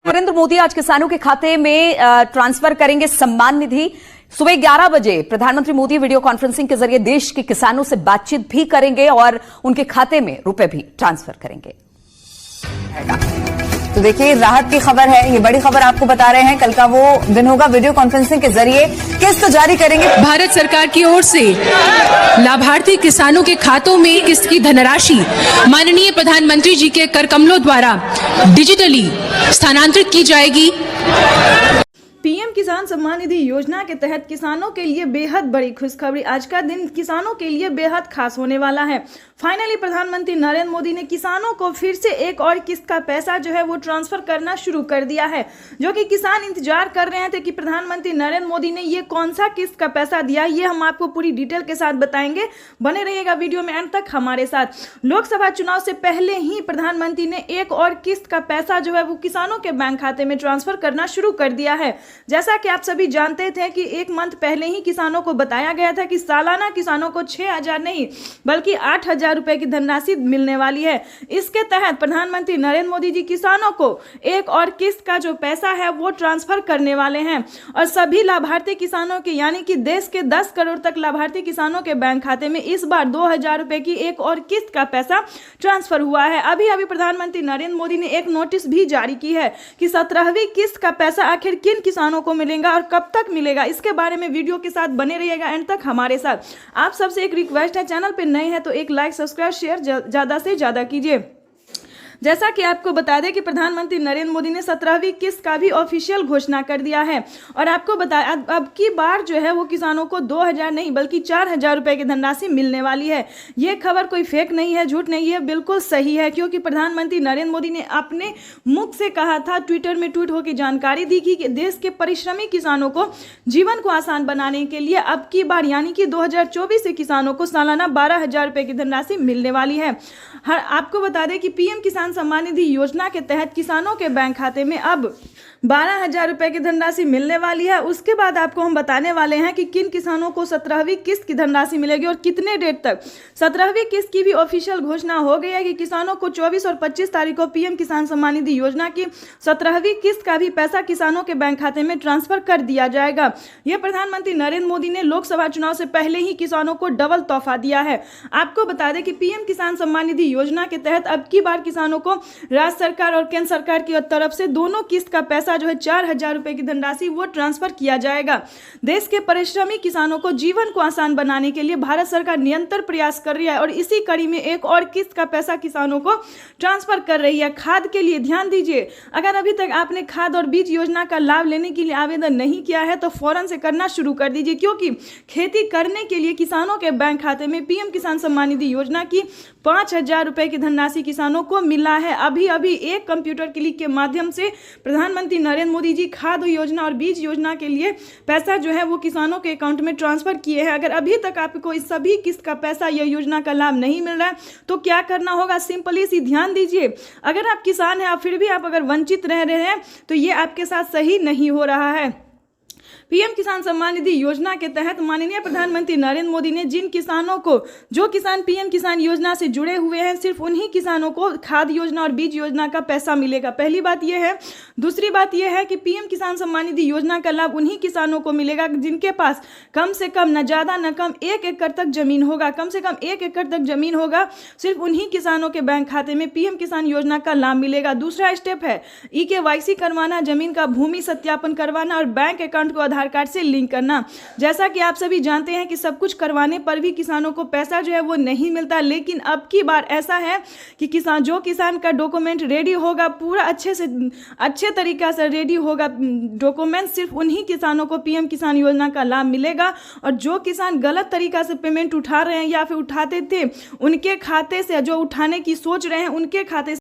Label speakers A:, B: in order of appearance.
A: नरेंद्र मोदी आज किसानों के खाते में ट्रांसफर करेंगे सम्मान निधि। सुबह 11 बजे प्रधानमंत्री मोदी वीडियो कॉन्फ्रेंसिंग के जरिए देश के किसानों से बातचीत भी करेंगे और उनके खाते में रुपए भी ट्रांसफर करेंगे।
B: तो देखिए, राहत की खबर है, ये बड़ी खबर आपको बता रहे हैं। कल का वो दिन होगा, वीडियो कॉन्फ्रेंसिंग के जरिए किस्त जारी करेंगे।
C: भारत सरकार की ओर से लाभार्थी किसानों के खातों में किस्त की धनराशि माननीय प्रधानमंत्री जी के कर कमलों द्वारा डिजिटली स्थानांतरित की जाएगी।
D: पीएम किसान सम्मान निधि योजना के तहत किसानों के लिए बेहद बड़ी खुशखबरी। आज का दिन किसानों के लिए बेहद खास होने वाला है। फाइनली प्रधानमंत्री नरेंद्र मोदी ने किसानों को फिर से एक और किस्त का पैसा जो है वो ट्रांसफर करना शुरू कर दिया है, जो कि किसान इंतजार कर रहे थे कि प्रधानमंत्री नरेंद्र मोदी ने ये कौन सा किस्त का पैसा दिया। ये हम आपको पूरी डिटेल के साथ बताएंगे, बने रहिएगा वीडियो में अंत तक हमारे साथ। लोकसभा चुनाव से पहले ही प्रधानमंत्री ने एक और किस्त का पैसा जो है वो किसानों के बैंक खाते में ट्रांसफर करना शुरू कर दिया है। जैसा कि आप सभी जानते थे कि एक मंथ पहले ही किसानों को बताया गया था कि सालाना किसानों को 6,000 नहीं बल्कि 8,000 रुपए की धनराशि मिलने वाली है। इसके तहत प्रधानमंत्री नरेंद्र मोदी जी किसानों को एक और किस्त का जो पैसा है वो ट्रांसफर करने वाले हैं और सभी लाभार्थी किसानों के यानी कि देश के 10 करोड़ तक लाभार्थी किसानों के बैंक खाते में इस बार 2,000 रुपए की एक और किस्त का पैसा ट्रांसफर हुआ है। अभी अभी प्रधानमंत्री नरेंद्र मोदी ने एक नोटिस भी जारी की है कि 17वीं किस्त का पैसा आखिर किन किसानों को मिलेगा और कब तक मिलेगा। इसके बारे में वीडियो के साथ बने रहिएगा एंड तक हमारे साथ। आप सबसे एक रिक्वेस्ट है, चैनल पे नए हैं तो एक लाइक सब्सक्राइब शेयर ज्यादा से ज्यादा कीजिए। जैसा कि आपको बता दें कि प्रधानमंत्री नरेंद्र मोदी ने 17वीं किस्त का भी ऑफिशियल घोषणा कर दिया है और आपको बताया अब की बार जो है वो किसानों को 2,000 नहीं बल्कि 4,000 रुपए की धनराशि मिलने वाली है। ये खबर कोई फेक नहीं है, झूठ नहीं है, बिल्कुल सही है, क्योंकि प्रधानमंत्री नरेंद्र मोदी ने अपने मुख से कहा था, ट्विटर में ट्वीट होकर जानकारी दी कि देश के परिश्रमी किसानों को जीवन को आसान बनाने के लिए अब की बार यानी कि 2024 से किसानों को सालाना 12,000 रुपए की धनराशि मिलने वाली है। आपको बता दें कि पीएम किसान सम्मान निधि योजना के तहत किसानों के बैंक खाते में अब 12,000 रुपए की धनराशि मिलने वाली है। उसके बाद आपको हम बताने वाले हैं कि किन किसानों को 17वीं किस्त की धनराशि मिलेगी और कितने डेट तक। 17वीं किस्त की भी ऑफिशियल घोषणा हो गई है कि किसानों को 24 और 25 तारीख को पीएम किसान सम्मान निधि योजना की 17वीं किस्त का भी पैसा किसानों के बैंक खाते में ट्रांसफर कर दिया जाएगा। यह प्रधानमंत्री नरेंद्र मोदी ने लोकसभा चुनाव से पहले ही किसानों को डबल तोहफा दिया है। आपको बता दें कि पीएम किसान सम्मान निधि योजना के तहत अब की बार किसानों को राज्य सरकार और केंद्र सरकार की तरफ से दोनों किस्त का पैसा जो है 4,000 रुपए की धनराशि वो ट्रांसफर किया जाएगा। देश के परिश्रमी किसानों को जीवन को आसान बनाने के लिए भारत सरकार निरंतर प्रयास कर रही है और इसी कड़ी में एक और किस्त का पैसा किसानों को ट्रांसफर कर रही है। खाद के लिए ध्यान दीजिए, अगर अभी तक आपने खाद और बीज योजना का लाभ लेने के लिए आवेदन नहीं किया है तो फौरन से करना शुरू कर दीजिए, क्योंकि खेती करने के लिए किसानों के बैंक खाते में पीएम किसान सम्मान निधि योजना की 5,000 रुपए की धनराशि किसानों को मिला है। अभी अभी एक कंप्यूटर क्लिक के माध्यम से प्रधानमंत्री नरेंद्र मोदी जी खाद योजना और बीज योजना के लिए पैसा जो है वो किसानों के अकाउंट में ट्रांसफर किए हैं। अगर अभी तक आपको इस सभी किस्त का पैसा या योजना का लाभ नहीं मिल रहा है तो क्या करना होगा, सिंपली सी ध्यान दीजिए। अगर आप किसान हैं फिर भी आप अगर वंचित रह रहे हैं तो ये आपके साथ सही नहीं हो रहा है। पीएम किसान सम्मान निधि योजना के तहत माननीय प्रधानमंत्री नरेंद्र मोदी ने जिन किसानों को, जो किसान पीएम किसान योजना से जुड़े हुए हैं, सिर्फ उन्हीं किसानों को खाद योजना और बीज योजना का पैसा मिलेगा। पहली बात यह है। दूसरी बात यह है कि पीएम किसान सम्मान निधि योजना का लाभ उन्हीं किसानों को मिलेगा जिनके पास कम से कम न ज्यादा न कम 1 एकड़ तक जमीन होगा। कम से कम 1 एकड़ तक जमीन होगा, सिर्फ उन्हीं किसानों के बैंक खाते में पीएम किसान योजना का लाभ मिलेगा। दूसरा स्टेप है EKYC करवाना, जमीन का भूमि सत्यापन करवाना और बैंक अकाउंट को आधार कार्ड से लिंक करना। जैसा कि आप सभी जानते हैं कि सब कुछ करवाने पर भी किसानों को पैसा जो है वो नहीं मिलता, लेकिन अब की बार ऐसा है कि जो किसान का डॉक्यूमेंट रेडी होगा, पूरा अच्छे तरीका से रेडी होगा डॉक्यूमेंट, सिर्फ उन्हीं किसानों को पीएम किसान योजना का लाभ मिलेगा। और जो किसान गलत तरीका से पेमेंट उठा रहे हैं या फिर उठाते थे, उनके खाते से, जो उठाने की सोच रहे हैं उनके खाते